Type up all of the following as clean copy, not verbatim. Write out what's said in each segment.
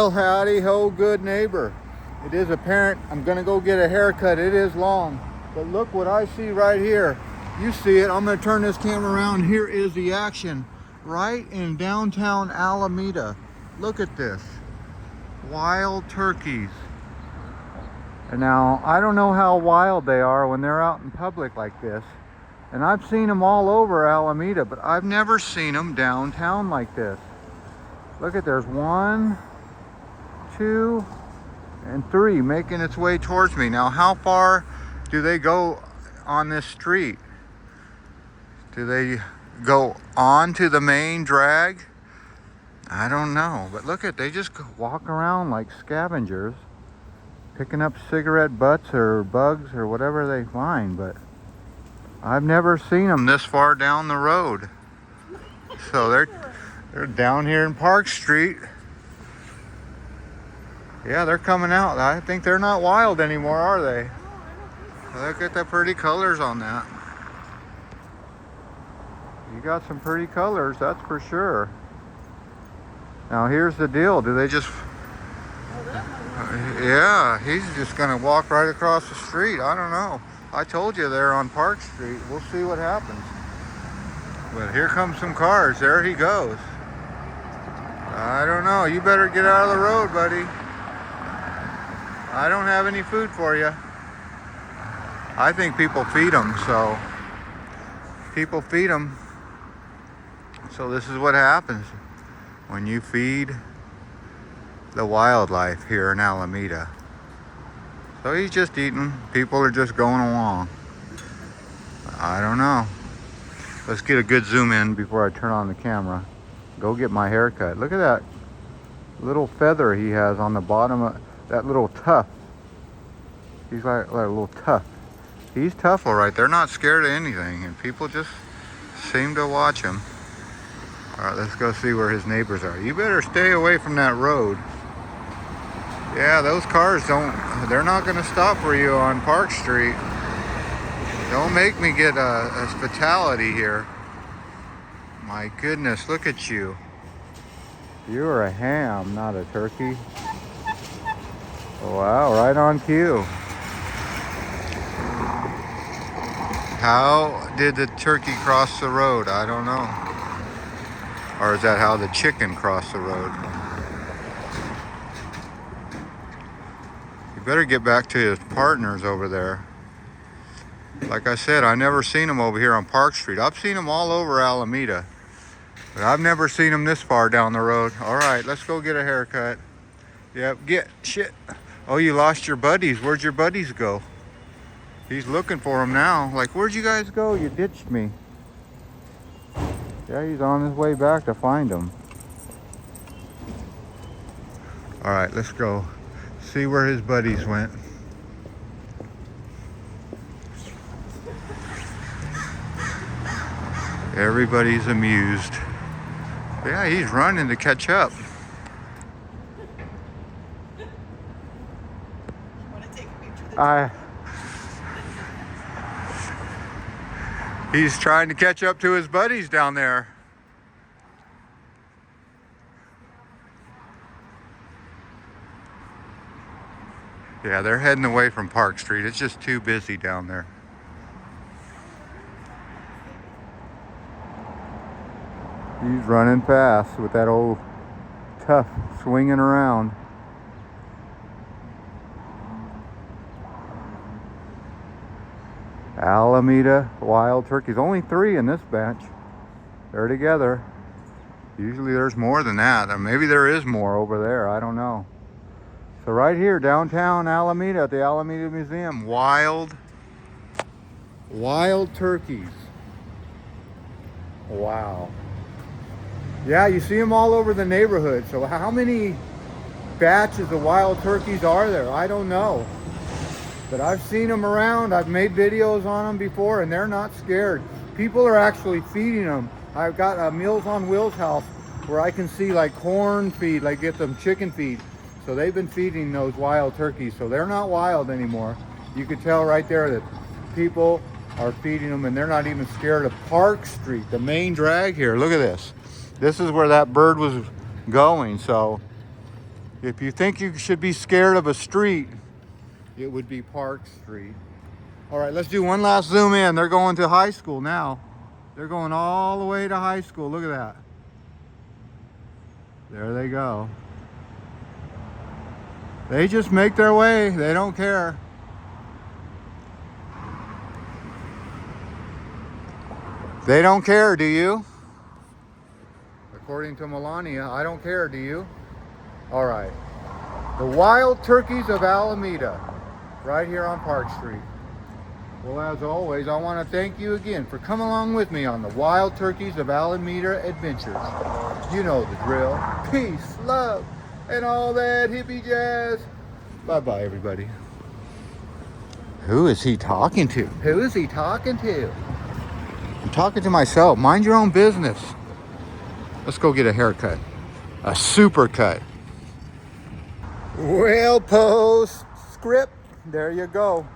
Well, howdy ho, good neighbor. It is apparent I'm gonna go get a haircut. It is long, but look what I see right here. You see it. I'm gonna turn this camera around. Here is the action right in downtown Alameda. Look at this. Wild turkeys. And now, I don't know how wild they are when they're out in public like this. And I've seen them all over Alameda, but I've never seen them downtown like this. Look at, there's 1, 2, and 3 making its way towards me. Now, how far do they go on this street? Do they go on to the main drag? I don't know, but look at, they just walk around like scavengers, picking up cigarette butts or bugs or whatever they find, but I've never seen them this far down the road. So they're down here in Park Street. Yeah, they're coming out. I think they're not wild anymore, are they? Look at the pretty colors on that. You got some pretty colors, that's for sure. Now here's the deal. Do they just... Yeah, he's just gonna walk right across the street. I don't know. I told you they're on Park Street. We'll see what happens. But here comes some cars. There he goes. I don't know. You better get out of the road, buddy. I don't have any food for you. I think people feed them, so people feed them. So this is what happens when you feed the wildlife here in Alameda. So he's just eating. People are just going along. I don't know. Let's get a good zoom in before I turn on the camera. Go get my haircut. Look at that little feather he has on the bottom of that little tuft. He's like a little tuft. He's tough, all right. They're not scared of anything, and people just seem to watch him. All right, let's go see where his neighbors are. You better stay away from that road. Yeah, those cars they're not going to stop for you on Park Street. Don't make me get a fatality here. My goodness, look at you. You're a ham, not a turkey. Wow, right on cue. How did the turkey cross the road? I don't know. Or is that how the chicken crossed the road? You better get back to his partners over there. Like I said, I never seen them over here on Park Street. I've seen them all over Alameda, but I've never seen them this far down the road. All right, let's go get a haircut. Yep, shit. Oh, you lost your buddies. Where'd your buddies go? He's looking for them now. Like, where'd you guys go? You ditched me. Yeah, he's on his way back to find them. All right, let's go see where his buddies went. Everybody's amused. Yeah, he's running to catch up. He's trying to catch up to his buddies down there. Yeah, they're heading away from Park Street. It's just too busy down there. He's running fast with that old tuft swinging around. Alameda wild turkeys. Only 3 in this batch. They're together. Usually there's more than that. Or maybe there is more over there. I don't know. So right here, downtown Alameda at the Alameda Museum. Wild turkeys. Wow. Yeah, you see them all over the neighborhood. So how many batches of wild turkeys are there? I don't know. But I've seen them around. I've made videos on them before, and they're not scared. People are actually feeding them. I've got a Meals on Wheels house where I can see like corn feed, like get them chicken feed. So they've been feeding those wild turkeys. So they're not wild anymore. You could tell right there that people are feeding them, and they're not even scared of Park Street, the main drag here. Look at this. This is where that bird was going. So If you think you should be scared of a street, it would be Park Street. All right, let's do one last zoom in. They're going to high school now. They're going all the way to high school. Look at that. There they go. They just make their way. They don't care. They don't care, do you? According to Melania, I don't care, do you? All right. The Wild Turkeys of Alameda, right here on Park Street. Well, as always, I want to thank you again for coming along with me on the Wild Turkeys of Alameda adventures. You know the drill. Peace, love, and all that hippie jazz. Bye-bye, everybody. Who is he talking to? Who is he talking to? I'm talking to myself. Mind your own business. Let's go get a haircut. A super cut. Well, postscript. There you go.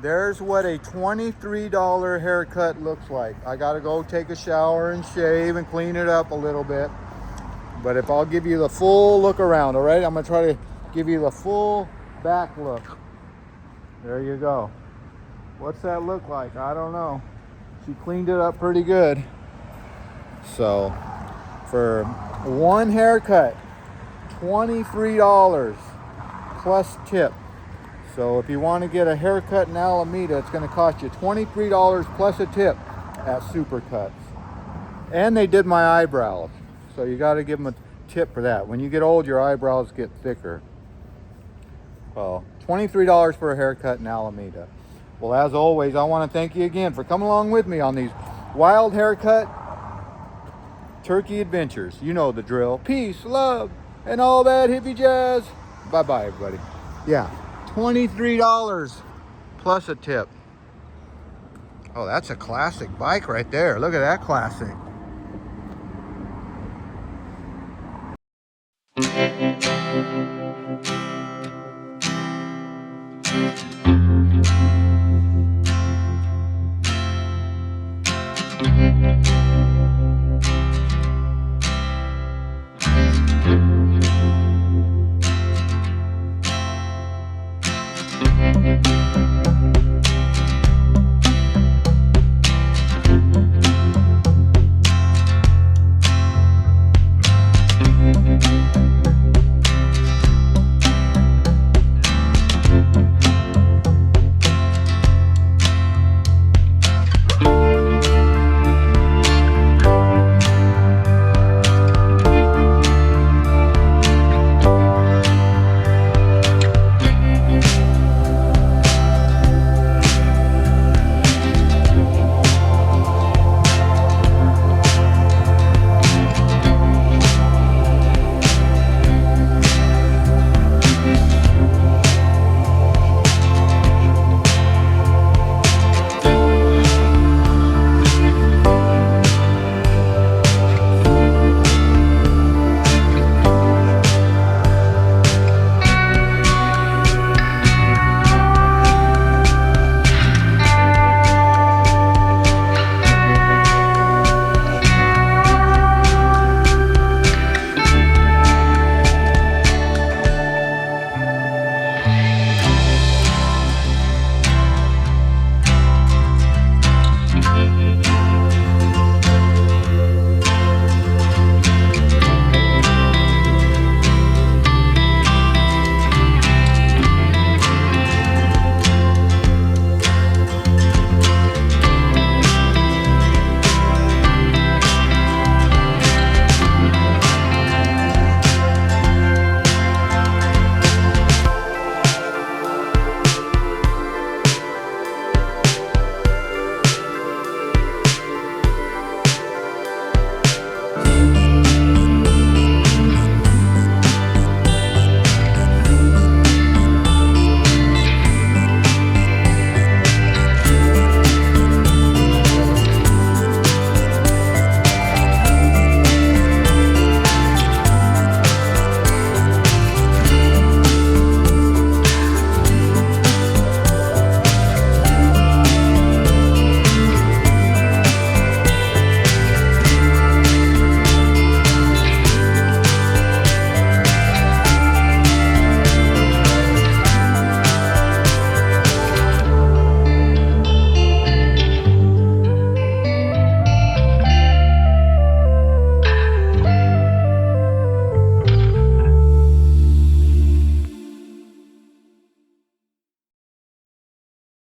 There's what a $23 haircut looks like. I gotta go take a shower and shave and clean it up a little bit. But if I'll give you the full look around, all right? I'm gonna try to give you the full back look. There you go. What's that look like? I don't know. She cleaned it up pretty good. So for one haircut, $23 plus tip. So if you want to get a haircut in Alameda, it's going to cost you $23 plus a tip at Supercuts. And they did my eyebrows. So you got to give them a tip for that. When you get old, your eyebrows get thicker. Well, $23 for a haircut in Alameda. Well, as always, I want to thank you again for coming along with me on these wild haircut turkey adventures. You know the drill. Peace, love, and all that hippie jazz. Bye-bye, everybody. Yeah, $23 plus a tip. Oh, that's a classic bike right there. Look at that classic.